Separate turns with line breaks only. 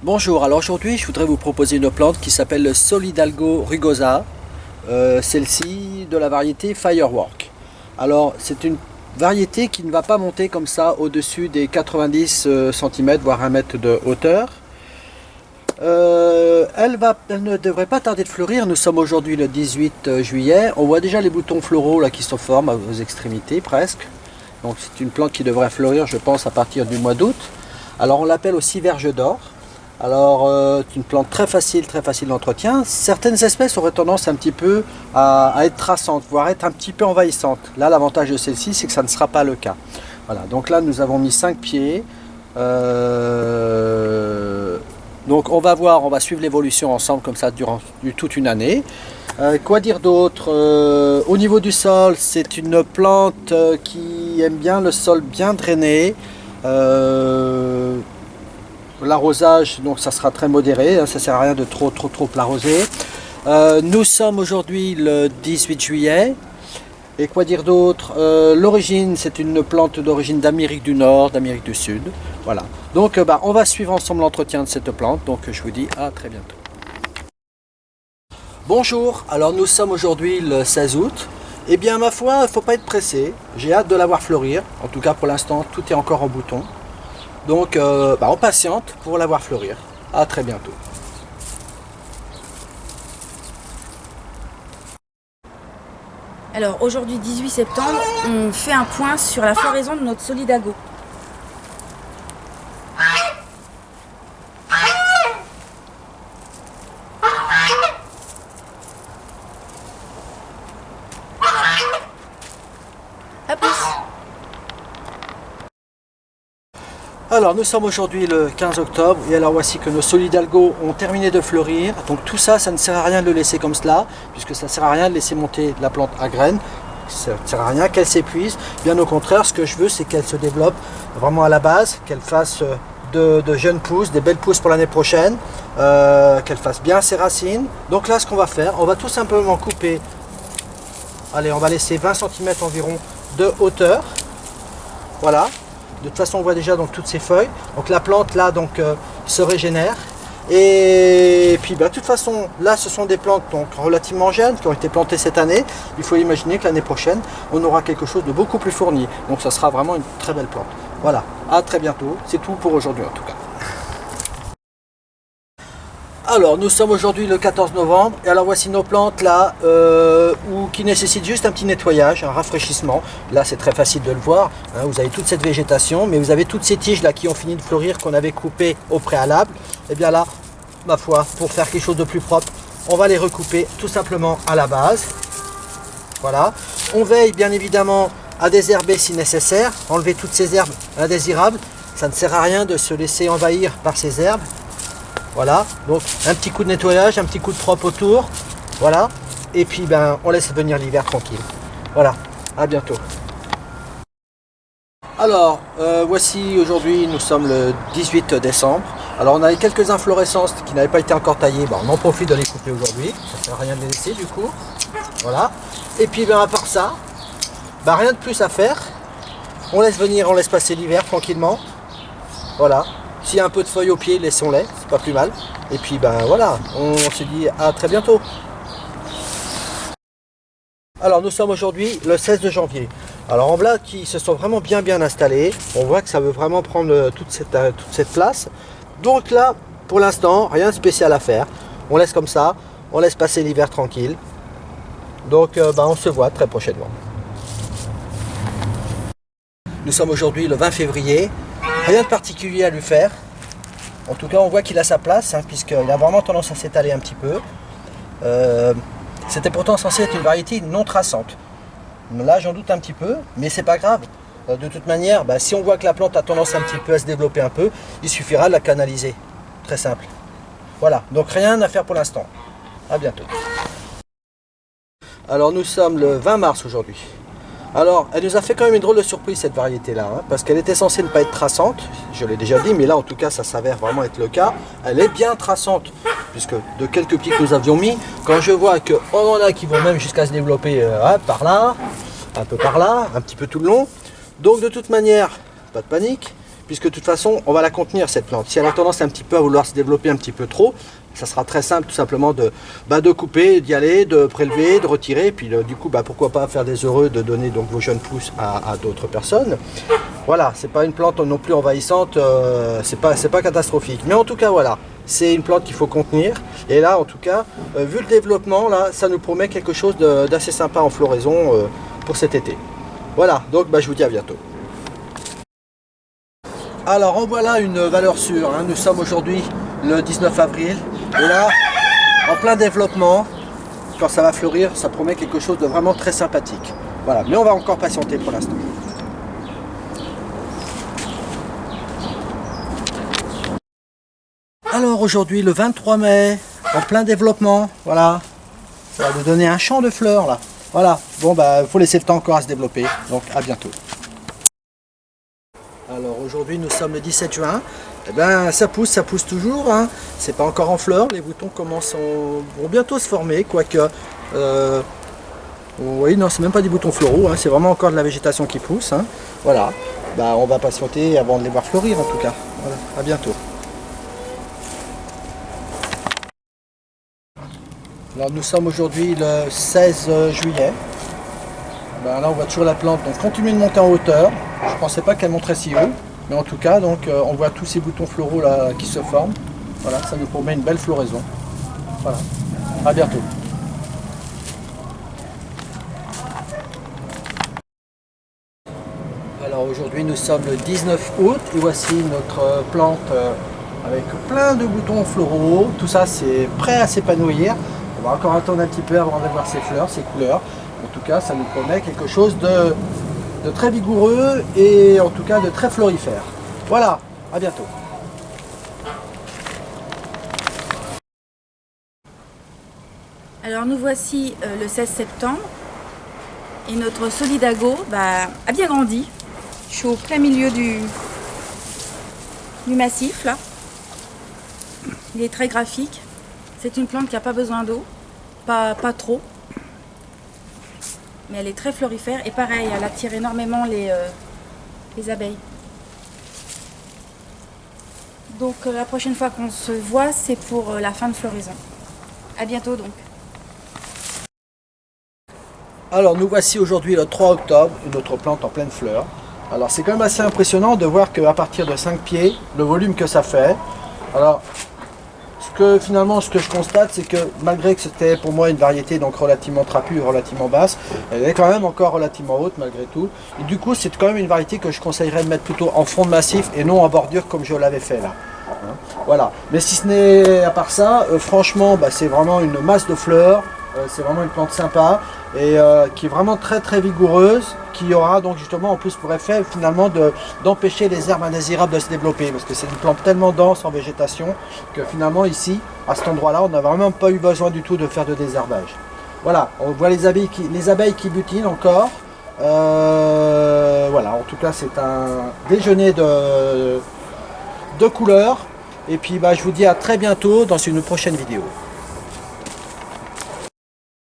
Bonjour, alors aujourd'hui je voudrais vous proposer une plante qui s'appelle le Solidalgo rugosa, celle-ci de la variété Firework. Alors c'est une variété qui ne va pas monter comme ça au-dessus des 90 cm voire 1 mètre de hauteur. Elle ne devrait pas tarder de fleurir. Nous sommes aujourd'hui le 18 juillet, on voit déjà les boutons floraux là, qui se forment aux extrémités presque. Donc c'est une plante qui devrait fleurir je pense à partir du mois d'août. Alors on l'appelle aussi verge d'or. Alors, c'est une plante très facile d'entretien. Certaines espèces auraient tendance un petit peu à être traçantes, voire être un petit peu envahissantes. Là, l'avantage de celle-ci, c'est que ça ne sera pas le cas. Voilà, donc là, nous avons mis 5 pieds. Donc, on va voir, on va suivre l'évolution ensemble comme ça durant toute une année. Quoi dire d'autre? Au niveau du sol, c'est une plante qui aime bien le sol bien drainé. L'arrosage, donc ça sera très modéré, hein, ça ne sert à rien de trop l'arroser. Nous sommes aujourd'hui le 18 juillet. Et quoi dire d'autre? L'origine, c'est une plante d'origine d'Amérique du Nord, d'Amérique du Sud. Voilà. Donc on va suivre ensemble l'entretien de cette plante. Donc je vous dis à très bientôt. Bonjour, alors nous sommes aujourd'hui le 16 août. Eh bien ma foi, il ne faut pas être pressé. J'ai hâte de la voir fleurir. En tout cas pour l'instant, tout est encore en bouton. Donc on patiente pour la voir fleurir. À très bientôt.
Alors aujourd'hui 18 septembre, on fait un point sur la floraison de notre Solidago. À plus.
Alors nous sommes aujourd'hui le 15 octobre et alors voici que nos Solidalgo ont terminé de fleurir. Donc tout ça, ça ne sert à rien de le laisser comme cela, puisque ça ne sert à rien de laisser monter la plante à graines. Ça ne sert à rien qu'elle s'épuise. Bien au contraire, ce que je veux, c'est qu'elle se développe vraiment à la base, qu'elle fasse de jeunes pousses, des belles pousses pour l'année prochaine, qu'elle fasse bien ses racines. Donc là, ce qu'on va faire, on va tout simplement couper. Allez, on va laisser 20 cm environ de hauteur. Voilà. De toute façon, on voit déjà donc toutes ces feuilles. Donc la plante là donc se régénère. Et puis de toute façon, là ce sont des plantes donc relativement jeunes qui ont été plantées cette année. Il faut imaginer que l'année prochaine, on aura quelque chose de beaucoup plus fourni. Donc ça sera vraiment une très belle plante. Voilà, à très bientôt. C'est tout pour aujourd'hui en tout cas. Alors nous sommes aujourd'hui le 14 novembre et alors voici nos plantes là qui nécessitent juste un petit nettoyage, un rafraîchissement. Là c'est très facile de le voir, hein, vous avez toute cette végétation mais vous avez toutes ces tiges là qui ont fini de fleurir qu'on avait coupées au préalable. Et bien là, ma foi, pour faire quelque chose de plus propre, on va les recouper tout simplement à la base. Voilà, on veille bien évidemment à désherber si nécessaire, enlever toutes ces herbes indésirables. Ça ne sert à rien de se laisser envahir par ces herbes. Voilà, donc un petit coup de nettoyage, un petit coup de propre autour, voilà, et puis on laisse venir l'hiver tranquille. Voilà, à bientôt. Alors, voici aujourd'hui, nous sommes le 18 décembre. Alors on a quelques inflorescences qui n'avaient pas été encore taillées, on en profite de les couper aujourd'hui, ça ne sert à rien de les laisser du coup. Voilà, et puis à part ça, rien de plus à faire. On laisse venir, on laisse passer l'hiver tranquillement. Voilà. S'il y a un peu de feuilles au pied, laissons-les, c'est pas plus mal. Et puis voilà, on se dit à très bientôt. Alors nous sommes aujourd'hui le 16 de janvier. Alors en blas qui se sont vraiment bien installés. On voit que ça veut vraiment prendre toute cette place. Donc là, pour l'instant, rien de spécial à faire. On laisse comme ça, on laisse passer l'hiver tranquille. Donc on se voit très prochainement. Nous sommes aujourd'hui le 20 février. Rien de particulier à lui faire. En tout cas, on voit qu'il a sa place, hein, puisqu'il a vraiment tendance à s'étaler un petit peu. C'était pourtant censé être une variété non traçante. Là, j'en doute un petit peu, mais c'est pas grave. De toute manière, si on voit que la plante a tendance un petit peu à se développer un peu, il suffira de la canaliser. Très simple. Voilà, donc rien à faire pour l'instant. À bientôt. Alors nous sommes le 20 mars aujourd'hui. Alors, elle nous a fait quand même une drôle de surprise cette variété-là, hein, parce qu'elle était censée ne pas être traçante, je l'ai déjà dit, mais là en tout cas ça s'avère vraiment être le cas. Elle est bien traçante, puisque de quelques pieds que nous avions mis, quand je vois qu'on en a qui vont même jusqu'à se développer par là, un peu par là, un petit peu tout le long, donc de toute manière, pas de panique, puisque de toute façon on va la contenir cette plante. Si elle a tendance un petit peu à vouloir se développer un petit peu trop, ça sera très simple tout simplement de couper, d'y aller, de prélever, de retirer, et puis du coup pourquoi pas faire des heureux de donner donc vos jeunes pousses à d'autres personnes. Voilà, c'est pas une plante non plus envahissante, c'est pas catastrophique, mais en tout cas voilà, c'est une plante qu'il faut contenir, et là en tout cas, vu le développement, là ça nous promet quelque chose d'assez sympa en floraison pour cet été. Voilà, donc je vous dis à bientôt. Alors en voilà une valeur sûre, hein. Nous sommes aujourd'hui le 19 avril et là, en plein développement, quand ça va fleurir, ça promet quelque chose de vraiment très sympathique. Voilà, mais on va encore patienter pour l'instant. Alors aujourd'hui le 23 mai, en plein développement, voilà, ça va nous donner un champ de fleurs là. Voilà, bon faut laisser le temps encore à se développer, donc à bientôt. Alors aujourd'hui nous sommes le 17 juin, ça pousse toujours, hein. C'est pas encore en fleurs, les boutons vont bientôt se former, quoique, oui non c'est même pas des boutons floraux, hein. C'est vraiment encore de la végétation qui pousse, hein. Voilà, on va patienter avant de les voir fleurir en tout cas, voilà, à bientôt. Alors nous sommes aujourd'hui le 16 juillet, là on voit toujours la plante donc continue de monter en hauteur. Je ne pensais pas qu'elle monterait si haut, mais en tout cas donc on voit tous ces boutons floraux là qui se forment. Voilà, ça nous promet une belle floraison. Voilà, à bientôt. Alors aujourd'hui nous sommes le 19 août et voici notre plante avec plein de boutons floraux. Tout ça c'est prêt à s'épanouir. On va encore attendre un petit peu avant de voir ses fleurs, ses couleurs. En tout cas ça nous promet quelque chose de très vigoureux et en tout cas de très florifère. Voilà, à bientôt.
Alors nous voici le 16 septembre et notre Solidago a bien grandi. Je suis au plein milieu du massif là. Il est très graphique. C'est une plante qui n'a pas besoin d'eau, pas trop. Mais elle est très florifère et pareil, elle attire énormément les abeilles. Donc la prochaine fois qu'on se voit, c'est pour la fin de floraison. À bientôt donc.
Alors nous voici aujourd'hui le 3 octobre, une autre plante en pleine fleur. Alors c'est quand même assez impressionnant de voir qu'à partir de 5 pieds, le volume que ça fait. Alors finalement ce que je constate, c'est que malgré que c'était pour moi une variété donc relativement trapue, relativement basse, elle est quand même encore relativement haute malgré tout. Et du coup c'est quand même une variété que je conseillerais de mettre plutôt en fond de massif et non en bordure comme je l'avais fait là. Voilà, mais si ce n'est à part ça, franchement c'est vraiment une masse de fleurs, c'est vraiment une plante sympa et qui est vraiment très très vigoureuse, qui aura donc justement en plus pour effet finalement d'empêcher les herbes indésirables de se développer, parce que c'est une plante tellement dense en végétation que finalement ici, à cet endroit là, on n'a vraiment pas eu besoin du tout de faire de désherbage. Voilà, on voit les abeilles qui butinent encore. Voilà, en tout cas c'est un déjeuner de couleurs. Et puis je vous dis à très bientôt dans une prochaine vidéo.